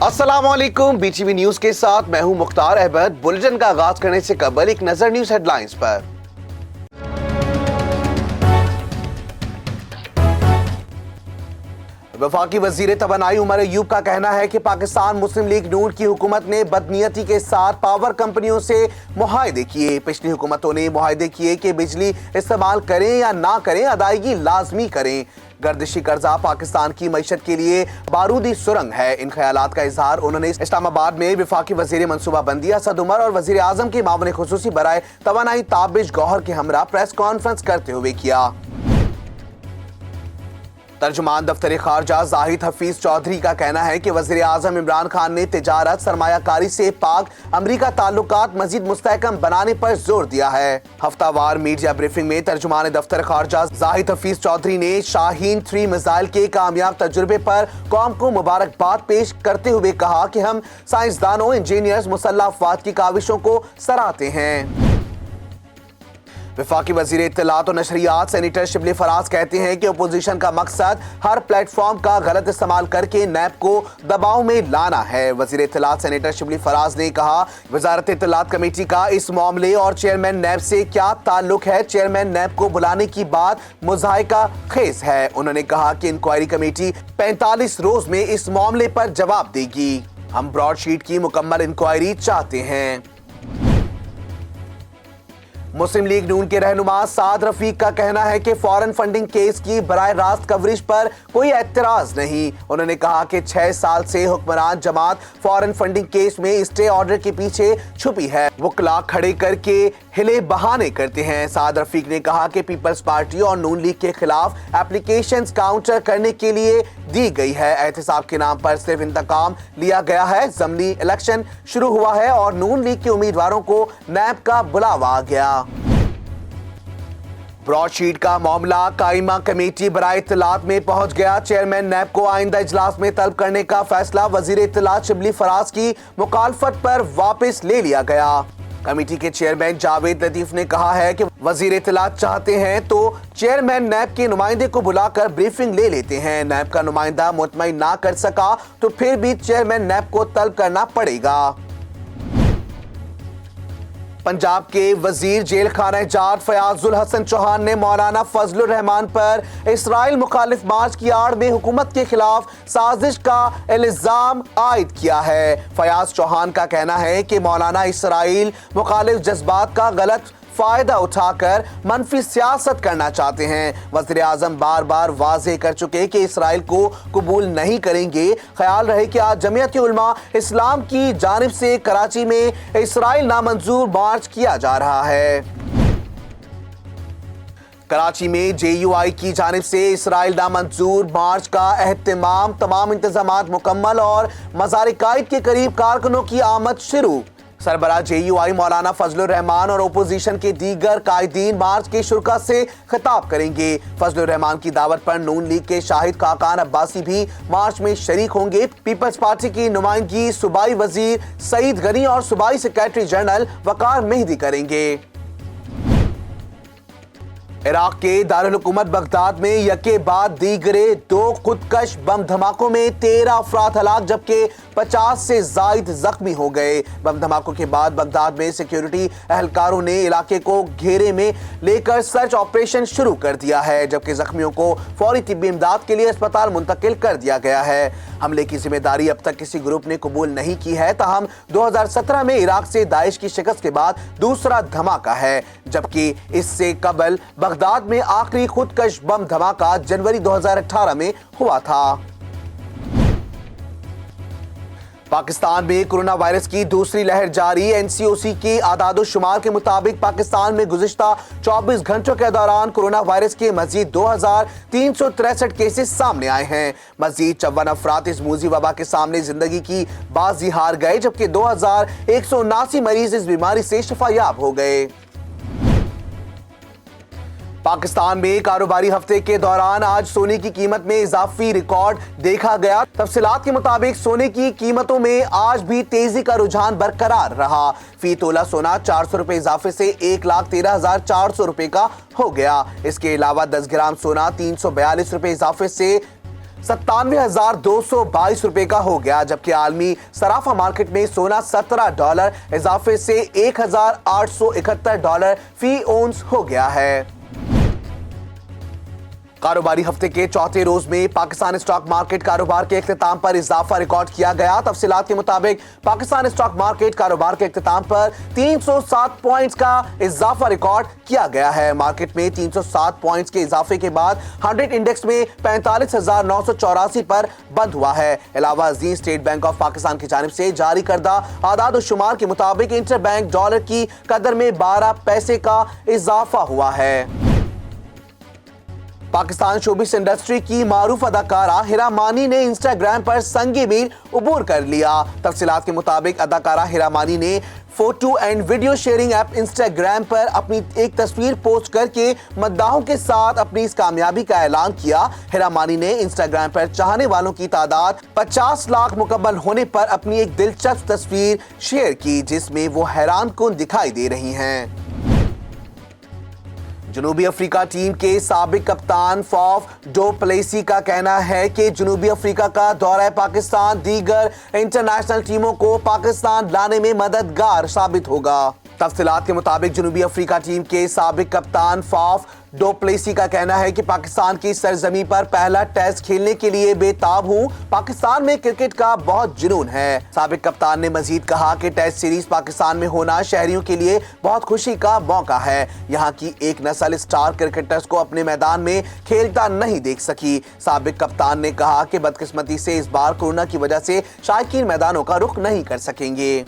अस्सलामुअलैकुम, BTV news के साथ मैं हूं मुख्तार अहमद। बुलेटिन का आगाज करने से कबल एक नजर न्यूज हेडलाइंस पर। वफाकी वजीर तवानाई उमर अयूब का कहना है कि पाकिस्तान मुस्लिम लीग नून की हुकूमत ने बदनीयती के साथ पावर कंपनियों से मुआहदे किए। पिछली हुकूमतों ने मुआहदे किए कि बिजली इस्तेमाल करें या ना करें, अदायगी लाजमी करें। गर्दिशी कर्जा पाकिस्तान की मईशत के लिए बारूदी सुरंग है। इन ख्यालात का इजहार उन्होंने इस्लामाबाद में वफाकी वजीर मनसूबाबंदी असद उमर और वजीर आजम के मामले खुसूसी बराए तवानाई ताबिश गौहर के हमरा प्रेस कॉन्फ्रेंस करते हुए किया। तर्जुमान दफ्तर खारजा जाहिद हफीज चौधरी का कहना है कि वजीर आजम इमरान खान ने तिजारत सरमायाकारी से पाक अमरीका ताल्लुकात मजीद मुस्तहकम बनाने पर जोर दिया है। हफ्तावार मीडिया ब्रीफिंग में तर्जुमान दफ्तर खारजा जाहिद हफीज चौधरी ने शाहीन 3 मिसाइल के कामयाब तजुर्बे पर कौम को मुबारकबाद पेश करते हुए कहा कि हम साइंसदानों, इंजीनियर्स, मुसल्लह अफवाद की काविशों को सराहते हैं। वफाकी वजीर इत्तलात और नशरियात सेनेटर शिबली फराज कहते हैं कि अपोजिशन का मकसद हर प्लेटफॉर्म का गलत इस्तेमाल करके नैब को दबाव में लाना है। वजीर इत्तलात सेनेटर शिबली फराज ने कहा, वजारत इत्तलात कमेटी का इस मामले और चेयरमैन नैब से क्या ताल्लुक है? चेयरमैन नैब को बुलाने की बात मुज़ाहिका खेज है। उन्होंने कहा कि इंक्वायरी कमेटी 45 रोज में इस मामले पर जवाब देगी। हम ब्रॉडशीट की मुकम्मल इंक्वायरी चाहते हैं। मुस्लिम लीग नून के रहनुमा साद रफीक का कहना है कि फॉरेन फंडिंग केस की बराह रास्त कवरेज पर कोई एतराज नहीं। उन्होंने कहा कि 6 साल से हुक्मरान जमात फॉरेन फंडिंग केस में स्टे ऑर्डर के पीछे छुपी है। वो वकला खड़े करके हिले बहाने करते हैं। साद रफीक ने कहा कि पीपल्स पार्टी और नून लीग के खिलाफ एप्लीकेशंस काउंटर करने के लिए दी गई है। एहतसाब के नाम पर सिर्फ इंतकाम लिया गया है। ज़मनी इलेक्शन शुरू हुआ है और नून लीग के उम्मीदवारों को नैब का बुलावा आ गया। ब्रॉडशीट का मामला कायमा कमेटी बराए इत्तलात में पहुंच गया। चेयरमैन नैब को आइंदा इजलास में तलब करने का फैसला वजीर इत्तलात शिबली फराज की मुखालफत पर वापस ले लिया गया। कमेटी के चेयरमैन जावेद लतीफ ने कहा है कि वजीर इत्तलात चाहते हैं तो चेयरमैन नैब के नुमाइंदे को बुलाकर ब्रीफिंग ले लेते हैं। नैब का नुमाइंदा मुतमईन ना कर सका तो फिर भी चेयरमैन नैब को तलब करना पड़ेगा। पंजाब के वजीर जेल खाना जात फयाजुल हसन चौहान ने मौलाना फजलुर रहमान पर इसराइल मुखालिफ मार्च की आड़ में हुकूमत के खिलाफ साजिश का इल्जाम आयद किया है। फयाज चौहान का कहना है कि मौलाना इसराइल मुखालिफ जज्बात का गलत फायदा उठाकर मनफी सियासत करना चाहते हैं। वज़ीर आज़म बार बार वाज़ेह कर चुके कि इसराइल को कबूल नहीं करेंगे। ख्याल रहे कि आज जमीयत उलमा इस्लाम की जानिब से कराची में इसराइल नामंजूर मार्च किया जा रहा है। कराची में JUI की जानिब से इसराइल नामंजूर मार्च का एहतमाम, तमाम इंतजामात मुकम्मल और मज़ार कायद के करीब कारकुनों की आमद शुरू। सरबराह JUI मौलाना फजलुर रहमान और ओपोजिशन के दीगर कायदीन मार्च के शुरका से खिताब करेंगे। फजलुर रहमान की दावत पर नून लीग के शाहिद खाकान अब्बासी भी मार्च में शरीक होंगे। पीपल्स पार्टी की नुमाइंदगी सूबाई वजीर सईद गनी और सूबाई सेक्रेटरी जनरल वकार मेहदी करेंगे। इराक के दारुल हुकूमत बगदाद में यके बाद दीगरे 2 खुदकश बम धमाकों में 13 अफराद हलाक जबकि 50 से जायद जख्मी हो गए। बम धमाकों के बाद बगदाद में सिक्योरिटी एहलकारों ने इलाके को घेरे में लेकर सर्च ऑपरेशन शुरू कर दिया है, जबकि जख्मियों को फौरी तिब्बी इमदाद के लिए अस्पताल मुंतकिल कर दिया गया है। हमले की जिम्मेदारी अब तक किसी ग्रुप ने कबूल नहीं की है। ताहम 2017 में इराक से दाइश की शिकस्त के बाद दूसरा धमाका है, जबकि इससे कबल बगदाद में आखिरी खुदकश बम धमाका जनवरी 2018 में हुआ था। पाकिस्तान में कोरोना वायरस की दूसरी लहर जारी। NCOC की आदादोशुमार के मुताबिक पाकिस्तान में गुज़िश्ता 24 घंटों के दौरान कोरोना वायरस के मजीद 2363 केसेस सामने आए हैं। मजीद 54 अफराद इस मूजी वबा के सामने जिंदगी की बाजी हार गए, जबकि 2179 मरीज इस बीमारी से शिफायाब हो गए। पाकिस्तान में कारोबारी हफ्ते के दौरान आज सोने की कीमत में इजाफी रिकॉर्ड देखा गया। तफसीलात के मुताबिक सोने की कीमतों में आज भी तेजी का रुझान बरकरार रहा। फी तोला सोना 400 रुपए इजाफे से 1,13,400 रुपए का हो गया। इसके अलावा 10 ग्राम सोना 342 रुपए इजाफे से $97,222 रुपए का हो गया, जबकि आलमी सराफा मार्केट में सोना $17 इजाफे से $1,871 फी ओंस हो गया है। कारोबारी हफ्ते के चौथे रोज में पाकिस्तान स्टॉक मार्केट कारोबार के इख्तिताम पर इजाफा रिकॉर्ड किया गया। तफसीलात के मुताबिक पाकिस्तान स्टॉक मार्केट कारोबार के इख्तिताम पर 307 पॉइंट्स का इजाफा रिकॉर्ड किया गया है। मार्केट में 307 पॉइंट्स के इजाफे के बाद 100 इंडेक्स में 45,984 पर बंद हुआ है। अलावा अजीम स्टेट बैंक ऑफ पाकिस्तान की जानिब से जारी करदा आदाद शुमार के मुताबिक इंटर बैंक डॉलर की कदर में 12 पैसे का इजाफा हुआ है। पाकिस्तान शोबिस इंडस्ट्री की मारूफ अदाकारा हिरा मानी ने इंस्टाग्राम पर संगे मील उबूर कर लिया। तफसीलात के मुताबिक अदाकारा हिरा मानी ने photo and video sharing app Instagram पर अपनी एक तस्वीर पोस्ट करके मद्दाहों के साथ अपनी इस कामयाबी का ऐलान किया। हिरा मानी ने इंस्टाग्राम पर चाहने वालों की तादाद 50 लाख मुकम्मल होने पर अपनी एक दिलचस्प तस्वीर शेयर की, जिसमें वो हैरान कुन दिखाई दे रही हैं। जनूबी अफ्रीका टीम के साबिक कप्तान फाफ डू प्लेसी का कहना है कि जनूबी अफ्रीका का दौरा पाकिस्तान दीगर इंटरनेशनल टीमों को पाकिस्तान लाने में मददगार साबित होगा। तफसीलात के मुताबिक जनूबी अफ्रीका टीम के साबिक कप्तान फाफ डू प्लेसी का कहना है कि पाकिस्तान की सरजमी पर पहला टेस्ट खेलने के लिए बेताब हूं। पाकिस्तान में क्रिकेट का बहुत जुनून है। साबिक कप्तान ने मजीद कहा कि टेस्ट सीरीज पाकिस्तान में होना शहरियों के लिए बहुत खुशी का मौका है। यहाँ की एक नस्ल स्टार क्रिकेटर्स को अपने मैदान में खेलता नहीं देख सकी। साबिक कप्तान ने कहा कि बदकिस्मती से इस बार कोरोना की वजह से शायकीन मैदानों का रुख नहीं कर सकेंगे।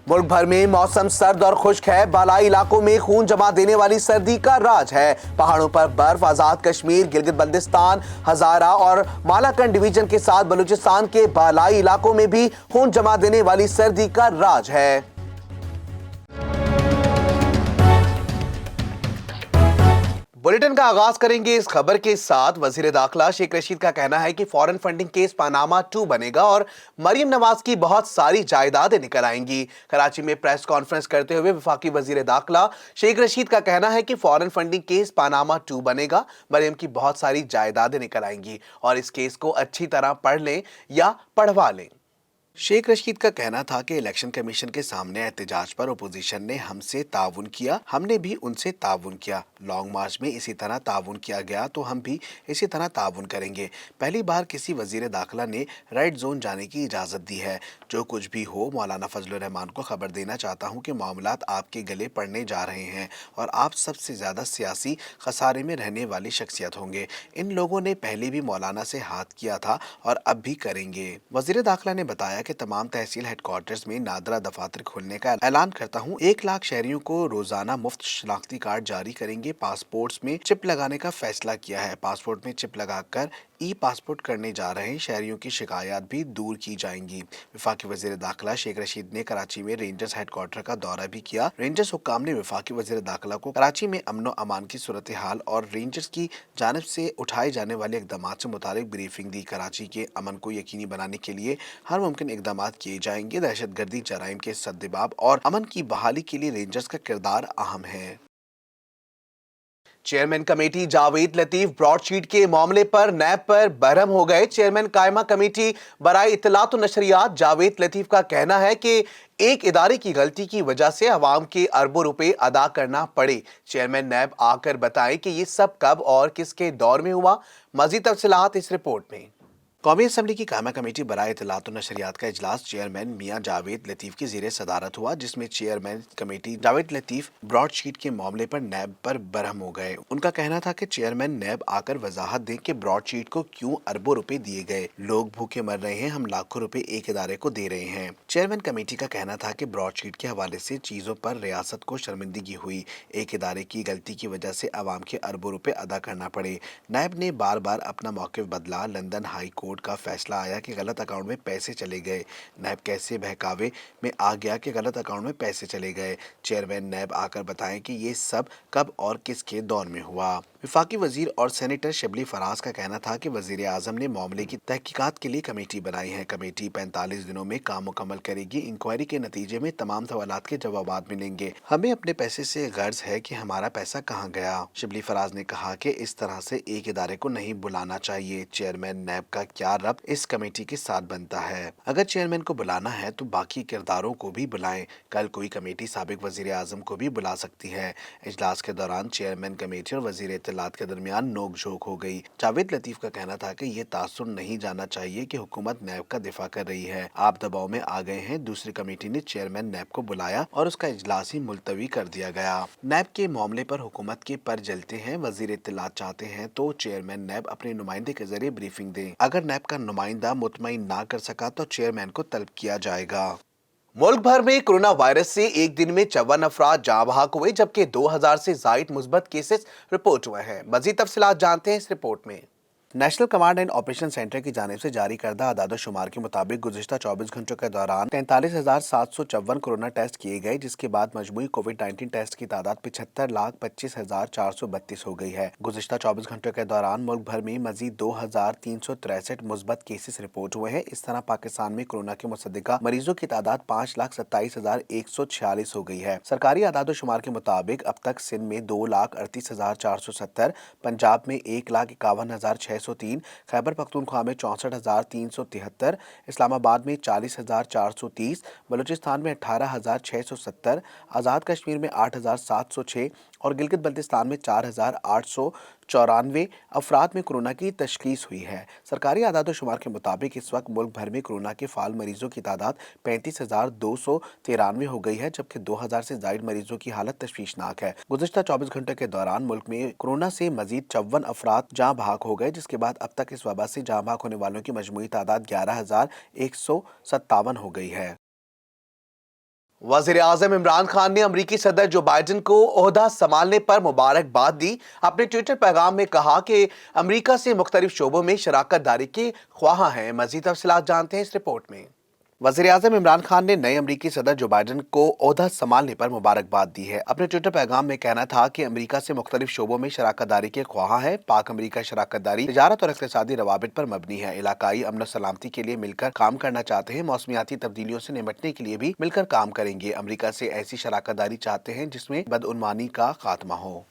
मुल्क भर में मौसम सर्द और खुश्क है। बालाई इलाकों में खून जमा देने वाली सर्दी का राज है। पहाड़ों पर बर्फ, आजाद कश्मीर, गिलगित बल्तिस्तान, हजारा और मालाकंड डिवीजन के साथ बलूचिस्तान के बालाई इलाकों में भी खून जमा देने वाली सर्दी का राज है। बुलेटिन का आगाज करेंगे इस खबर के साथ। वजीर दाखिला शेख रशीद का कहना है कि फॉरेन फंडिंग केस पनामा 2 बनेगा और मरियम नवाज की बहुत सारी जायदादें निकल आएंगी। कराची में प्रेस कॉन्फ्रेंस करते हुए वफाकी वजीर दाखिला शेख रशीद का कहना है कि फॉरेन फंडिंग केस पनामा 2 बनेगा, मरियम की बहुत सारी जायदादें निकल आएंगी और इस केस को अच्छी तरह पढ़ लें या पढ़वा लें। शेख रशीद का कहना था कि इलेक्शन कमीशन के सामने एहतजाज पर अपोजिशन ने हमसे ताउन किया, हमने भी उनसे ताउन किया। लॉन्ग मार्च में इसी तरह ताउन किया गया तो हम भी इसी तरह ताउन करेंगे। पहली बार किसी वजीर दाखिला ने रेड जोन जाने की इजाज़त दी है। जो कुछ भी हो, मौलाना फजलुर रहमान को खबर देना चाहता हूँ कि मामलात आपके गले पड़ने जा रहे हैं और आप सबसे ज़्यादा सियासी खसारे में रहने वाली शख्सियत होंगे। इन लोगों ने पहले भी मौलाना से हाथ किया था और अब भी करेंगे। वजीर दाखिला ने बताया कि तमाम तहसील हेडक्वार्टर्स में नादरा दफातर खोलने का ऐलान करता हूँ। 1 लाख शहरियों को रोजाना मुफ्त शनाख्ती कार्ड जारी करेंगे। पासपोर्ट्स में चिप लगाने का फैसला किया है। पासपोर्ट में चिप लगाकर ई पासपोर्ट करने जा रहे हैं। शहरियों की शिकायत भी दूर की जाएंगी। वफाकी वजीर दाखिला शेख रशीद ने कराची में रेंजर्स हेडक्वार्टर का दौरा भी किया। रेंजर्स हुक्काम ने वफाकी वजीर दाखिला को कराची में अमनो अमान की सूरत हाल और रेंजर्स की जानिब से उठाए जाने वाले इकदाम से मुतालिक ब्रीफिंग दी। कराची के अमन को यकीनी बनाने के लिए हर मुमकिन इकदाम किए जाएंगे। दहशतगर्दी, जराइम के सद्देबाब और अमन की बहाली के लिए रेंजर्स का किरदार अहम है। Chairman committee Javed Latif broadsheet के मामले पर नैब पर बरहम हो गए। चेयरमैन कायमा कमेटी बराए इत्तलात व नशरियात जावेद लतीफ का कहना है कि एक इदारे की गलती की वजह से अवाम के अरबों रुपए अदा करना पड़े। चेयरमैन नैब आकर बताएं कि ये सब कब और किसके दौर में हुआ। मजीद तफसीलात इस रिपोर्ट में। कौमी असम्बली की कायमा कमेटी बराए इत्तलात व नशरियात का इजलास चेयरमैन मियां जावेद लतीफ की ज़ेरे सदारत हुआ, जिसमें chairman committee Javed Latif broadsheet के मामले पर नैब पर बरहम हो गए। उनका कहना था कि चेयरमैन नैब आकर वजाहत दें कि ब्रॉडशीट को क्यों अरबों रुपए दिए गए। लोग भूखे मर रहे हैं, हम लाखों रुपए एक इदारे को दे रहे हैं। चेयरमैन कमेटी का कहना था कि ब्रॉडशीट के हवाले से चीजों पर रियासत को शर्मिंदगी हुई। एक इदारे की गलती की वजह से अवाम के अरबों रुपए अदा करना पड़े। नैब ने बार बार अपना मौक़िफ़ बदला। लंदन हाई कोर्ट का फैसला आया कि गलत अकाउंट में पैसे चले गए। नैब कैसे बहकावे में आ गया कि गलत अकाउंट में पैसे चले गए। चेयरमैन नैब आकर बताएं कि ये सब कब और किसके दौर में हुआ। वफाकी वजीर और सेनेटर शिबली फराज का कहना था कि वजीर आजम ने मामले की तहकीकात के लिए कमेटी बनाई है। कमेटी 45 दिनों में काम मुकम्मल करेगी। इंक्वायरी के नतीजे में तमाम सवालात के जवाबात मिलेंगे। हमें अपने पैसे से गर्ज है कि हमारा पैसा कहाँ गया। शिबली फराज ने कहा कि इस तरह से एक इदारे को नहीं बुलाना चाहिए। चेयरमैन नैब का क्या रब्त इस कमेटी के साथ बनता है? अगर चेयरमैन को बुलाना है तो बाकी किरदारों को भी बुलाएं। कल कोई कमेटी साबिक वजीर आजम को भी बुला सकती है। इजलास के दौरान चेयरमैन कमेटी और वजीर इत्तलात के दरमियान नोक-झोंक हो गई। जावेद लतीफ का कहना था कि ये तासुर नहीं जाना चाहिए कि हुकूमत नैब का दिफा कर रही है। आप दबाव में आ गए हैं। दूसरी कमेटी ने चेयरमैन नैब को बुलाया और उसका इजलास ही मुलतवी कर दिया गया। नैब के मामले पर हुकूमत के पर जलते हैं। वजीर इत्तलात चाहते हैं तो चेयरमैन नैब अपने नुमाइंदे के जरिए ब्रीफिंग दें। अगर नैब का नुमाइंदा मुतमईन ना कर सका तो चेयरमैन को तलब किया जाएगा। मुल्क भर में कोरोना वायरस से एक दिन में 54 अफराद जाँ बहक हुए, जबकि 2000 से जायद मुस्बत केसेस रिपोर्ट हुए हैं। मजीद तफसीलात जानते हैं इस रिपोर्ट में। National command and operation centre की जानिब से जारी करदा आदाद शुमार के मुताबिक गुज़िश्ता 24 घंटों के दौरान 43,754 कोरोना टेस्ट किए गए, जिसके बाद मजमूई कोविड-19 टेस्ट की तादाद 75,25,432 हो गई है। गुज़िश्ता 24 घंटों के दौरान मुल्क भर में मजीद 2,363 मुस्बत केसेस रिपोर्ट हुए हैं। इस तरह पाकिस्तान में कोरोना के मुसद्दिका मरीजों की तादाद 5,27,146 हो गई है। सरकारी आदाद शुमार के मुताबिक अब तक सिंध में 2,38,470, पंजाब में 1,51,603, खैबर पख्तूनख्वा में 64,373, इस्लामाबाद में 40,430, बलूचिस्तान में 18,670, आज़ाद कश्मीर में 8,706 और गिलगित बल्तिस्तान में 4,894 अफराद में कोरोना की तशखीस हुई है। सरकारी आदाद शुमार के मुताबिक इस वक्त मुल्क भर में कोरोना के फाल मरीजों की तादाद 35,293 हो गई है, जबकि 2000 से जायद मरीजों की हालत तशवीशनाक है। गुज़िश्ता 24 घंटे के दौरान मुल्क में कोरोना से मजीद 54 अफराद जाँ बहक हो गए, जिसके बाद अब तक इस वबा से जाँ बहक होने वालों की मजमूई तादाद 11,157 हो गई है। वज़ीर आज़म इमरान खान ने अमरीकी सदर जो बाइडन को ओहदा संभालने पर मुबारकबाद दी। अपने ट्विटर पैगाम में कहा कि अमरीका से मुख्तलिफ शोबों में शराकत दारी के ख्वाह हैं। मज़ीद तफसीलात जानते हैं इस रिपोर्ट में। वज़ीर आज़म इमरान खान ने नए अमरीकी सदर जो बाइडन को ओहदा संभालने पर मुबारकबाद दी है। अपने ट्विटर पैगाम में कहना था कि अमरीका से मुख्तलिफ शोबों में शराकत दारी के ख्वाह है। पाक अमरीका शराकत दारी तिजारत और इक़्तिसादी रवाबित पर मबनी है। इलाकाई अमन सलामती के लिए मिलकर काम करना चाहते हैं। मौसमियाती तब्दीलियों से निपटने के लिए भी मिलकर काम करेंगे। अमरीका से ऐसी शराकत दारी चाहते हैं जिसमें बदउनवानी का खात्मा हो।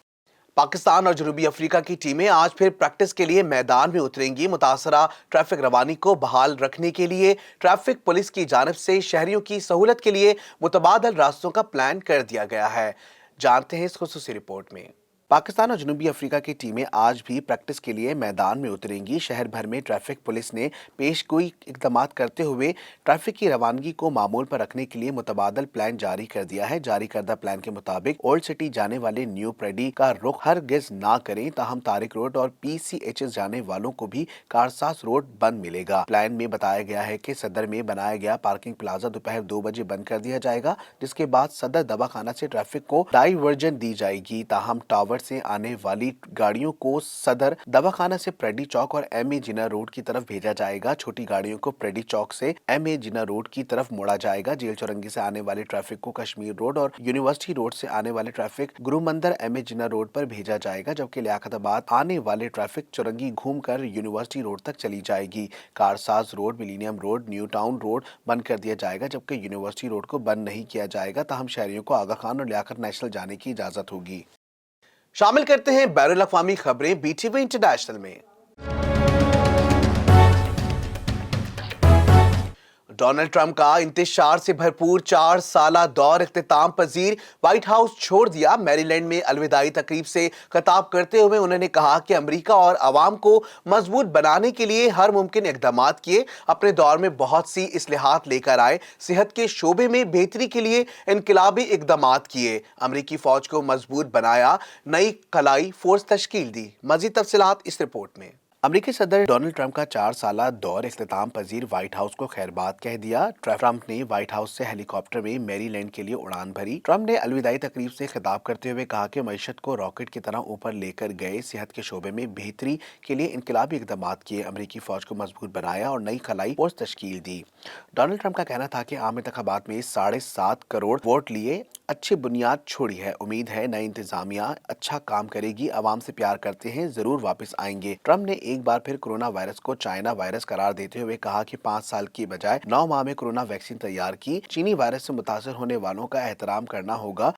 पाकिस्तान और जनूबी अफ्रीका की टीमें आज फिर प्रैक्टिस के लिए मैदान में उतरेंगी। मुतासरा ट्रैफिक रवानी को बहाल रखने के लिए ट्रैफिक पुलिस की जानिब से शहरियों की सहूलत के लिए मुतबादल रास्तों का प्लान कर दिया गया है। जानते हैं इस खुसूसी रिपोर्ट में। पाकिस्तान और जनूबी अफ्रीका की टीमें आज भी प्रैक्टिस के लिए मैदान में उतरेंगी। शहर भर में ट्रैफिक पुलिस ने पेशगोई इक़दाम करते हुए ट्रैफिक की रवानगी को मामूल पर रखने के लिए मुतबादल प्लान जारी कर दिया है। जारी करदा प्लान के मुताबिक ओल्ड सिटी जाने वाले न्यू प्रेडी का रुख हरगिज़ ना करें, ताहम तारिक रोड और PCHS जाने वालों को भी कारसाज रोड बंद मिलेगा। प्लान में बताया गया है कि सदर में बनाया गया पार्किंग प्लाजा दोपहर 2 बजे बंद कर दिया जाएगा, जिसके बाद सदर दवाखाना से ट्रैफिक को डाइवर्जन दी जाएगी। ताहम टावर से आने वाली गाड़ियों को सदर दवाखाना से प्रेडी चौक और MA जिन्ना रोड की तरफ भेजा जाएगा। छोटी गाड़ियों को प्रेडी चौक से MA जिन्ना रोड की तरफ मोड़ा जाएगा। जेल चौरंगी से आने वाले ट्रैफिक को कश्मीर रोड और यूनिवर्सिटी रोड से आने वाले ट्रैफिक गुरु मंदिर MA जिन्ना रोड पर भेजा जाएगा, जबकि लियाकताबाद आने वाले ट्रैफिक चौरंगी घूमकर यूनिवर्सिटी रोड तक चली जाएगी। Karsaz road, millennium road, new town road बंद कर दिया जाएगा, जबकि यूनिवर्सिटी रोड को बंद नहीं किया जाएगा। ताहम शहरियों को आगा खान और लियाकत नेशनल जाने की इजाजत होगी। शामिल करते हैं बैनुल अक़वामी खबरें BTV इंटरनेशनल में। डोनाल्ड ट्रंप का इंतशार से भरपूर 4 साला दौर इख्तिताम पजीर, व्हाइट हाउस छोड़ दिया। मैरीलैंड में अलविदाई तकरीब से खिताब करते हुए उन्होंने कहा कि अमेरिका और अवाम को मजबूत बनाने के लिए हर मुमकिन इक़दाम किए। अपने दौर में बहुत सी इस्लाहात लेकर आए। सेहत के शोबे में बेहतरी के लिए इनकलाबी इक़दाम किए। अमरीकी फौज को मजबूत बनाया। नई खलाई फोर्स तश्कील दी। मजीद तफसीलात इस रिपोर्ट में। अमरीकी सदर डोनाल्ड ट्रंप का 4 साला दौर इख्तिताम पजीर व्हाइट हाउस को खैरबाद कह दिया। ट्रंप ने व्हाइट हाउस से हेलीकॉप्टर में मैरीलैंड के लिए उड़ान भरी। ट्रंप ने अलविदाई तकरीब से खिताब करते हुए कहा कि मईशत को रॉकेट की तरह ऊपर लेकर गए, सेहत के शोबे में बेहतरी के लिए इनकलाबी इकदाम किए, अमरीकी फौज को मजबूत बनाया और नई खलाई फोर्स तश्कील दी। डोनाल्ड ट्रंप का कहना था कि आम इंतखाबात में 7.5 करोड़ वोट लिए, अच्छी बुनियाद छोड़ी है। उम्मीद है नई इंतजामिया अच्छा काम करेगी, आवाम से प्यार करते हैं, जरूर वापस आएंगे। ट्रंप ने एक बार फिर कोरोना वायरस को चाइना वायरस करार देते हुए कहा कि 5 साल की बजाय 9 माह में कोरोना वैक्सीन तैयार की। चीनी वायरस से मुतासर होने वालों का एहतराम करना होगा।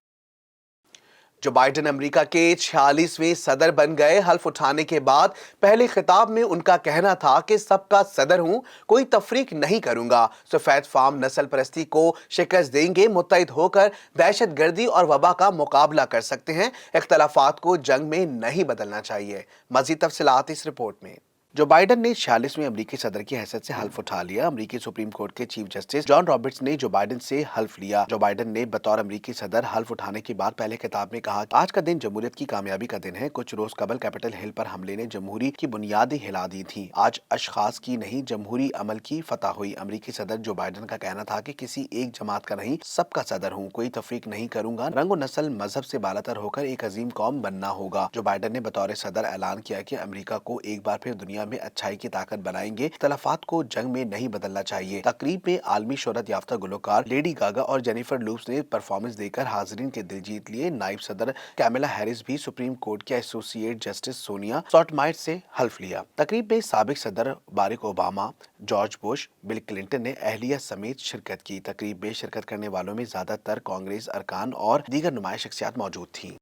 जो बाइडेन अमेरिका के 46वें सदर बन गए। हल्फ उठाने के बाद पहले खिताब में उनका कहना था कि सबका सदर हूं, कोई तफरीक नहीं करूंगा, सफेद फार्म नस्ल परस्ती को शिकस्त देंगे, मुत्तहिद होकर दहशत गर्दी और वबा का मुकाबला कर सकते हैं, इख्तलाफात को जंग में नहीं बदलना चाहिए। मजीद तफसीलात इस रिपोर्ट में। जो बाइडेन ने 46वें अमरीकी सदर की हैसियत से हल्फ उठा लिया। अमरीकी सुप्रीम कोर्ट के चीफ जस्टिस जॉन रॉबर्ट्स ने जो बाइडेन से हल्फ लिया। जो बाइडेन ने बतौर अमरीकी सदर हल्फ उठाने के बाद पहले खिताब में कहा, आज का दिन जमहूरियत की कामयाबी का दिन है। कुछ रोज कबल कैपिटल हिल पर हमले ने जमहूरी की बुनियादें हिला दी थी। आज अशखास की नहीं, जमहूरी अमल की फतह हुई। अमरीकी सदर जो बाइडेन का कहना था कि किसी एक जमात का नहीं, सबका सदर हूँ, कोई तफरीक नहीं करूंगा, रंग नस्ल मजहब से बालातर होकर एक अजीम कौम बनना होगा। जो बाइडेन ने बतौर सदर ऐलान किया कि अमरीका को एक बार फिर दुनिया में अच्छाई की ताकत बनाएंगे, इख्तलाफात को जंग में नहीं बदलना चाहिए। तकरीब में आलमी शोहरत याफ्ता गुलकार लेडी गागा और जेनिफर लूप्स ने परफॉर्मेंस देकर हाजरीन के दिल जीत लिए। नायब सदर कैमिला हैरिस भी सुप्रीम कोर्ट के एसोसिएट जस्टिस सोनिया सोटोमायर से हल्फ लिया। तकरीब में साबिक सदर Barack Obama, George Bush, bill Clinton ने अहलिया समेत शिरकत की। तकरीब में शिरकत करने वालों में ज्यादातर कांग्रेस अरकान और दीगर नुमाया शख्सियात मौजूद थी।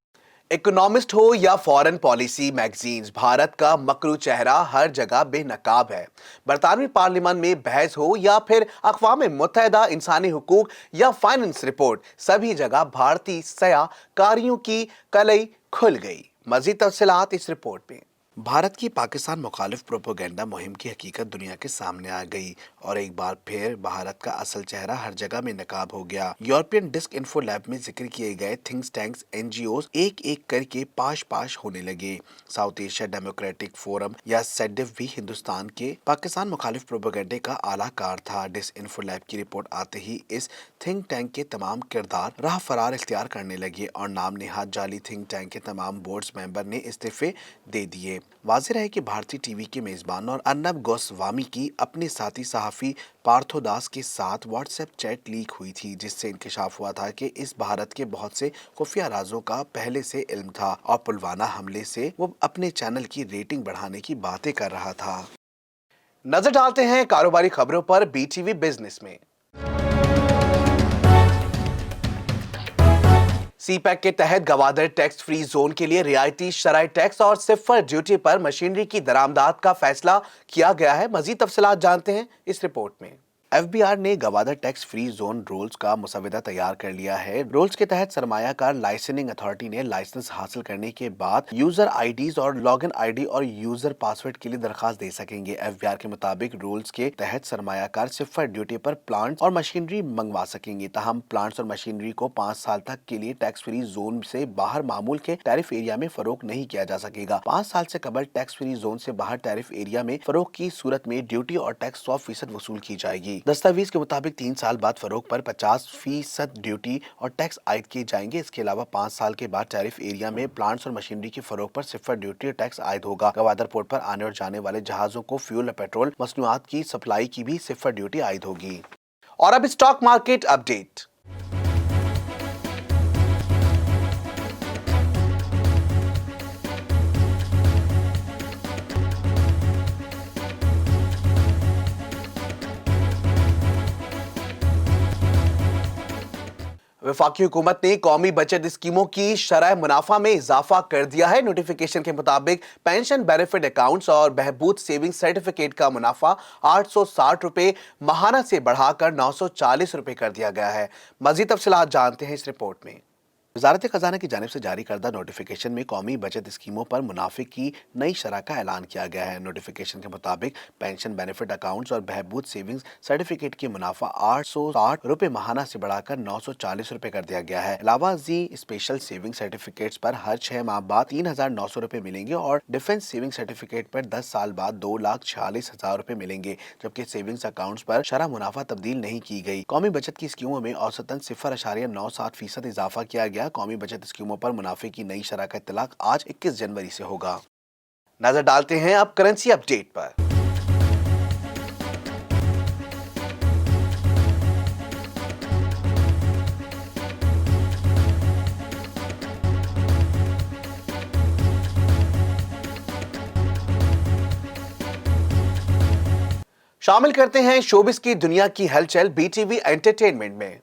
इकोनॉमिस्ट हो या फॉरेन पॉलिसी मैगजीन्स, भारत का मकरू चेहरा हर जगह बेनकाब है। बरतानवी पार्लियामेंट में बहस हो या फिर अक़वाम मुत्तहिदा इंसानी हुकूक या फाइनेंस रिपोर्ट, सभी जगह भारतीय सयाकारियों की कलई खुल गई। मजीद तफसीलात इस रिपोर्ट में। भारत की पाकिस्तान मुखालिफ प्रोपेगेंडा मुहिम की हकीकत दुनिया के सामने आ गई और एक बार फिर भारत का असल चेहरा हर जगह में नकाब हो गया। यूरोपियन डिस्क इन्फो लैब में जिक्र किए गए थिंक्स टैंक्स एनजीओज एक एक करके पाश होने लगे। साउथ एशिया डेमोक्रेटिक फोरम या सेडिफ भी हिंदुस्तान के पाकिस्तान मुखालिफ प्रोपेगेंडे का आला कार था। डिस्क इन्फो लैब की रिपोर्ट आते ही इस थिंक टैंक के तमाम किरदार राह फरार इख्तियार करने लगे और नाम नेहाद जाली थिंक टैंक के तमाम बोर्ड्स मेंबर ने इस्तीफे दे दिए। वाज़ेह है कि भारतीय टीवी के मेजबान और अर्नब गोस्वामी की अपने साथी सहाफी पार्थो दास के साथ व्हाट्सएप चैट लीक हुई थी, जिससे इंकशाफ हुआ था कि इस भारत के बहुत से खुफिया राजों का पहले से इल्म था और पुलवामा हमले से वो अपने चैनल की रेटिंग बढ़ाने की बातें कर रहा था। नजर डालते हैं कारोबारी खबरों पर बीटीवी बिजनेस में। सीपैक के तहत गवादर टैक्स फ्री जोन के लिए रियायती शराय टैक्स और सिफर ड्यूटी पर मशीनरी की दरामदाद का फैसला किया गया है। मजीद तफसीलात जानते हैं इस रिपोर्ट में। एफबीआर ने Gwadar tax free zone rules का मुसविदा तैयार कर लिया है। रूल्स के तहत सरमायाकार लाइसेंसिंग अथॉरिटी ने लाइसेंस हासिल करने के बाद यूजर आईडीज और लॉगिन आईडी और यूजर पासवर्ड के लिए दरखास्त दे सकेंगे। एफबीआर के मुताबिक रूल्स के तहत सरमायाकार सिफर ड्यूटी पर प्लांट्स और मशीनरी मंगवा सकेंगे। तहम प्लांट्स और मशीनरी को 5 साल तक के लिए टैक्स फ्री जोन से बाहर मामूल के टैरिफ एरिया में फरोख्त नहीं किया जा सकेगा। 5 साल से कबल टैक्स फ्री जोन से बाहर टैरिफ एरिया में फरोख्त की सूरत में ड्यूटी और टैक्स 100% वसूल की जाएगी। दस्तावेज के मुताबिक 3 साल बाद फरोख्त पर 50% ड्यूटी और टैक्स आयद किए जाएंगे। इसके अलावा 5 साल के बाद टैरिफ एरिया में प्लांट्स और मशीनरी की फरोख्त पर सिफर ड्यूटी और टैक्स आयद होगा। गवादर पोर्ट पर आने और जाने वाले जहाजों को फ्यूल और पेट्रोल मसनूआत की सप्लाई की भी सिफर ड्यूटी आयद होगी। और अब स्टॉक मार्केट अपडेट। वफाकी हुकूमत ने कौमी बचत स्कीमों की शरह मुनाफा में इजाफा कर दिया है। नोटिफिकेशन के मुताबिक पेंशन बेनिफिट अकाउंट्स और बहबूद सेविंग सर्टिफिकेट का मुनाफा 860 रुपए माहाना से बढ़ाकर 940 रुपए कर दिया गया है। मजीद तफसीलात जानते हैं इस रिपोर्ट में। वजारत खजाना की जानिब से जारी करदा नोटिफिकेशन में कौमी बचत स्कीमों पर मुनाफे की नई शरह का ऐलान किया गया है। नोटिफिकेशन के मुताबिक पेंशन बेनिफिट अकाउंट्स और बहबूद सेविंग्स सर्टिफिकेट की मुनाफा 860 रुपए माहाना से बढ़ाकर 940 रुपए कर दिया गया है। अलावा जी स्पेशल सेविंग सर्टिफिकेट्स पर हर 6 माह बाद 3,900 रुपए मिलेंगे और डिफेंस सेविंग सर्टिफिकेट पर 10 साल बाद 2,46,000 रुपए मिलेंगे, जबकि सेविंग्स अकाउंट्स पर शरह मुनाफा तब्दील नहीं की गई। कौमी बचत की स्कीमों में औसतन 0.97% इजाफा किया गया। कौमी बचत स्कीमों पर मुनाफे की नई शरह का इत्तलाक आज 21 जनवरी से होगा। नजर डालते हैं अब करेंसी अपडेट पर। शामिल करते हैं शोबिस की दुनिया की हलचल बीटीवी एंटरटेनमेंट में।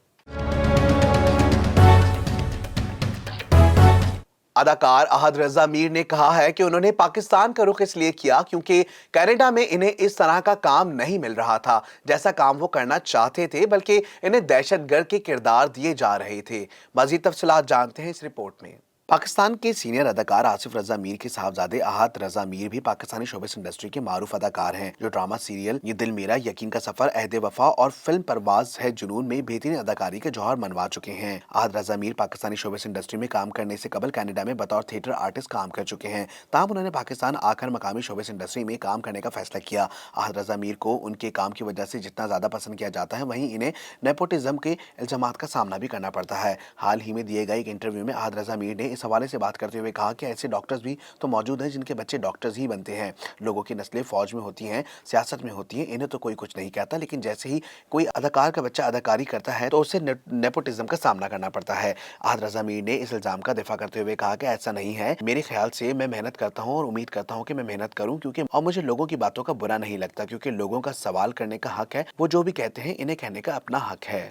अदाकार अहद रजा मीर ने कहा है कि उन्होंने पाकिस्तान का रुख इसलिए किया क्योंकि कनाडा में इन्हें इस तरह का काम नहीं मिल रहा था जैसा काम वो करना चाहते थे, बल्कि इन्हें दहशतगर्द के किरदार दिए जा रहे थे। मजीद तफसीलात जानते हैं इस रिपोर्ट में। पाकिस्तान के सीनियर अदाकार आसिफ रजा मीर के साहबजादे अहद रजा मीर भी पाकिस्तानी शोबिस इंडस्ट्री के मारूफ अदाकार हैं, जो ड्रामा सीरियल ये दिल मेरा, यकीन का सफर, अहद वफा और फिल्म परवाज है जुनून में बेहतरीन अदाकारी के जौहर मनवा चुके हैं। अहद रजा मीर पाकिस्तानी शोबिस इंडस्ट्री में काम करने से कबल कनाडा में बतौर थिएटर आर्टिस्ट काम कर चुके हैं। ताहम उन्होंने पाकिस्तान आकर मकामी शोबिस इंडस्ट्री में काम करने का फैसला किया। अहद रजा मीर को उनके काम की वजह से जितना ज्यादा पसंद किया जाता है, वहीं इन्हें नेपोटिज्म के इल्जामात का सामना भी करना पड़ता है। हाल ही में दिए गए एक इंटरव्यू में अहद रजा मीर ने इस हवाले से बात करते हुए कहा कि ऐसे डॉक्टर्स भी तो मौजूद हैं जिनके बच्चे डॉक्टर्स ही बनते हैं। लोगों की नस्लें फौज में होती हैं, सियासत में होती हैं, इन्हें तो कोई कुछ नहीं कहता, लेकिन जैसे ही कोई अदाकार का बच्चा अदाकारी करता है तो उसे नेपोटिज्म का सामना करना पड़ता है। अहद रजा मीर ने इस इल्जाम का दिफा करते हुए कहा कि ऐसा नहीं है, मेरे ख्याल से मैं मेहनत करता हूं और उम्मीद करता हूं कि मैं मेहनत करूं क्योंकि और मुझे लोगों की बातों का बुरा नहीं लगता, क्योंकि लोगों का सवाल करने का हक है, वो जो भी कहते हैं इन्हें कहने का अपना हक है।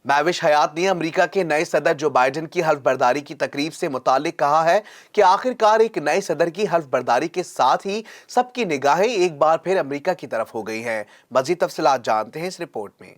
महविश हयात ने अमेरिका के नए सदर जो बाइडेन की हल्फ बर्दारी की तकरीब से मुतालिक कहा है कि आखिरकार एक नए सदर की हल्फ बर्दारी के साथ ही सबकी निगाहें एक बार फिर अमेरिका की तरफ हो गई हैं। मजीद तफसीलात जानते हैं इस रिपोर्ट में।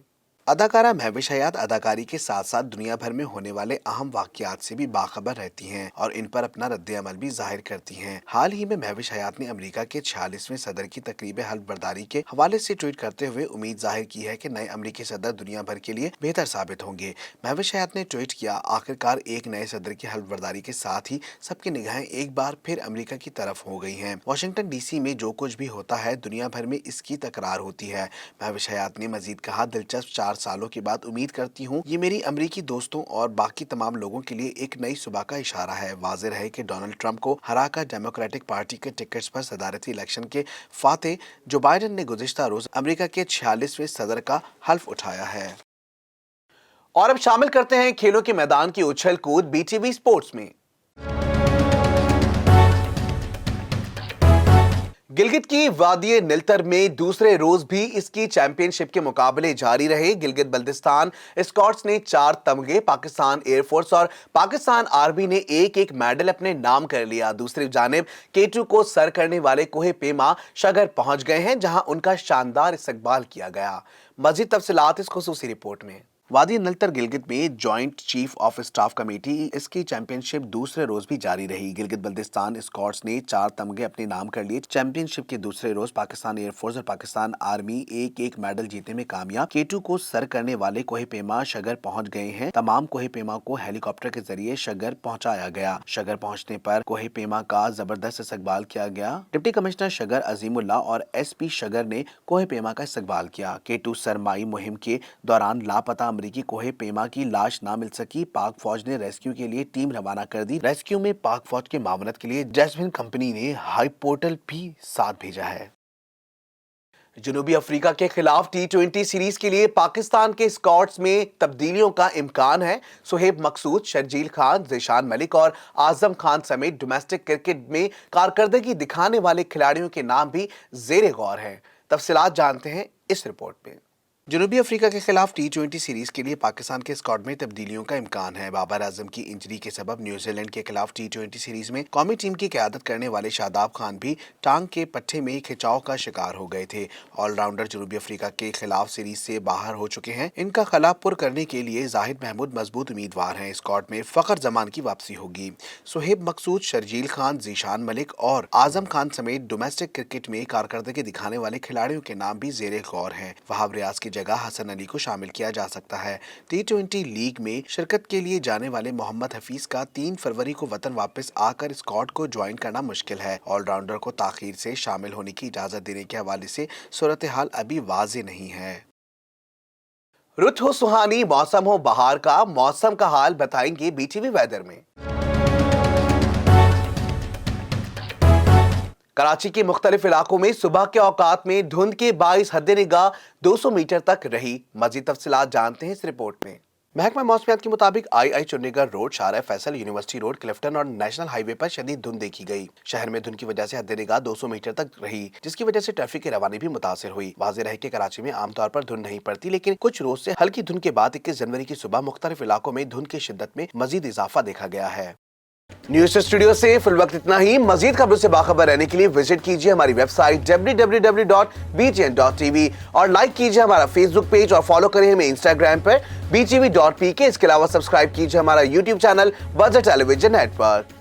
अदाकारा महविश हयात अदाकारी के साथ साथ दुनिया भर में होने वाले अहम वाकयात से भी बाखबर रहती हैं और इन पर अपना रद्द-ए-अमल भी जाहिर करती हैं। हाल ही में महविश हयात ने अमेरिका के 46वें सदर की तकरीब हल्फ बर्दारी के हवाले से ट्वीट करते हुए उम्मीद जाहिर की है कि नए अमेरिकी सदर दुनिया भर के लिए बेहतर साबित होंगे। महविश हयात ने ट्वीट किया, आखिरकार एक नए सदर की हल्फ बर्दारी के साथ ही सबकी निगाहें एक बार फिर अमेरिका की तरफ हो गई हैं। वाशिंगटन डीसी में जो कुछ भी होता है दुनिया भर में इसकी तकरार होती है। महविश हयात ने मजीद कहा, दिलचस्प 4 सालों के बाद उम्मीद करती हूँ ये मेरी अमेरिकी दोस्तों और बाकी तमाम लोगों के लिए एक नई सुबह का इशारा है। वाज़ेह है कि डोनाल्ड ट्रंप को हराकर डेमोक्रेटिक पार्टी के टिकट्स पर सदारती इलेक्शन के फाते जो बाइडेन ने गुज़िश्ता रोज अमेरिका के 46वें सदर का हल्फ उठाया है। और अब शामिल करते हैं खेलों के मैदान की उछल कूद बीटीवी स्पोर्ट्स में। गिलगित की वादी निलतर में दूसरे रोज भी इसकी चैंपियनशिप के मुकाबले जारी रहे। गिलगित बल्तिस्तान स्कॉट्स ने 4 तमगे, पाकिस्तान एयरफोर्स और पाकिस्तान आर्मी ने एक एक मेडल अपने नाम कर लिया। दूसरी जानिब K2 को सर करने वाले कोहे पेमा शगर पहुंच गए हैं, जहां उनका शानदार इस्तकबाल किया गया। मजीद तफसीलात इस खुसूसी रिपोर्ट में। वादी नलतर गिलगित में joint chief of staff committee इसकी चैंपियनशिप दूसरे रोज भी जारी रही। गिलगित बल्तिस्तान स्कॉट्स ने 4 तमगे अपने नाम कर लिए। चैंपियनशिप के दूसरे रोज पाकिस्तान एयरफोर्स और पाकिस्तान आर्मी एक एक मेडल जीतने में कामयाब। K2 को सर करने वाले कोहे पेमा शगर पहुंच गए हैं। तमाम कोहे पेमा को हेलीकॉप्टर के जरिए शगर पहुंचाया गया। शगर पहुंचने पर कोहे पेमा का जबरदस्त इस्तकबाल किया गया। डिप्टी कमिश्नर शगर अजीमुल्लाह और SP शगर ने कोहे पेमा का इस्तकबाल किया। K2 सरमाई मुहिम के दौरान लापता अमरीकी कोहे पेमा की लाश ना मिल सकी। पाक फौज ने रेस्क्यू के लिए टीम रवाना कर दी। रेस्क्यू में पाक फौज की मामलत के लिए जैस्मिन कंपनी ने हाई पोर्टल भी साथ भेजा है। जनूबी अफ्रीका के खिलाफ T20 सीरीज के लिए पाकिस्तान के स्क्वाड्स में तब्दीलियों का इम्कान है। सुहेब मकसूद, शर्जील खान, ज़ीशान मलिक और आजम खान समेत डोमेस्टिक क्रिकेट में कारकर्दगी दिखाने वाले खिलाड़ियों के नाम भी ज़ेरे गौर हैं। तफसीलात जानते हैं इस रिपोर्ट में। जनूबी अफ्रीका के खिलाफ T20 सीरीज के लिए पाकिस्तान के स्क्वाड में तब्दीलियों का इम्कान है। बाबर आजम की इंजरी के सबब न्यूजीलैंड के खिलाफ T20 सीरीज में कौमी टीम की क़यादत करने वाले शादाब खान भी टांग के पट्टे में खिंचाव का शिकार हो गए थे। ऑलराउंडर जनूबी अफ्रीका के खिलाफ सीरीज से बाहर हो चुके हैं। इनका खला पुर करने के लिए जाहिद महमूद मजबूत उम्मीदवार हैं। स्क्वाड में फखर जमान की वापसी होगी। सुहेब मकसूद, शर्जील खान, जीशान मलिक और आजम खान समेत डोमेस्टिक क्रिकेट में कारकर्दगी दिखाने वाले खिलाड़ियों के नाम भी ज़ेरे गौर हैं। वहाब रियाज की जगह हसन अली को शामिल किया जा सकता है। T20 लीग में शिरकत के लिए जाने वाले मोहम्मद हफीज का 3 फरवरी को वतन वापस आकर स्क्वाड को ज्वाइन करना मुश्किल है। ऑलराउंडर को ताखीर से शामिल होने की इजाजत देने के हवाले से सूरत हाल अभी वाज़ेह नहीं है। रुत हो सुहानी, मौसम हो बहार का, मौसम का हाल बताएंगे BTV वेदर में। कराची के मुख्तलिफ इलाकों में सुबह के औकात में धुंध के बाइस हद निगाह 200 मीटर तक रही। मजीद तफसीलात जानते हैं इस रिपोर्ट में। महकमा मौसमियात के मुताबिक आई चंडीगढ़ रोड, शारा फैसल, यूनिवर्सिटी रोड, क्लिफ्टन और नेशनल हाईवे पर शदीद धुंध देखी गई। शहर में धुंध की वजह से हद निगाह 200 मीटर तक रही, जिसकी वजह से ट्रैफिक की रवानी भी मुतासिर हुई। वाज़ेह रहे कि कराची में आमतौर पर धुंध नहीं पड़ती, लेकिन कुछ रोज से हल्की धुंध के बाद 21 जनवरी की सुबह मुख्तलिफ इलाकों में धुंध की शिद्दत में मजीद इजाफा देखा गया है। न्यूज़ स्टूडियो से फिल वक्त इतना ही। मजीद खबरों से बाखबर रहने के लिए विजिट कीजिए हमारी वेबसाइट www.btn.tv और लाइक कीजिए हमारा फेसबुक पेज और फॉलो करें हमें इंस्टाग्राम पर btv.pk। इसके अलावा सब्सक्राइब कीजिए हमारा यूट्यूब चैनल वजह टेलीविजन नेटवर्क।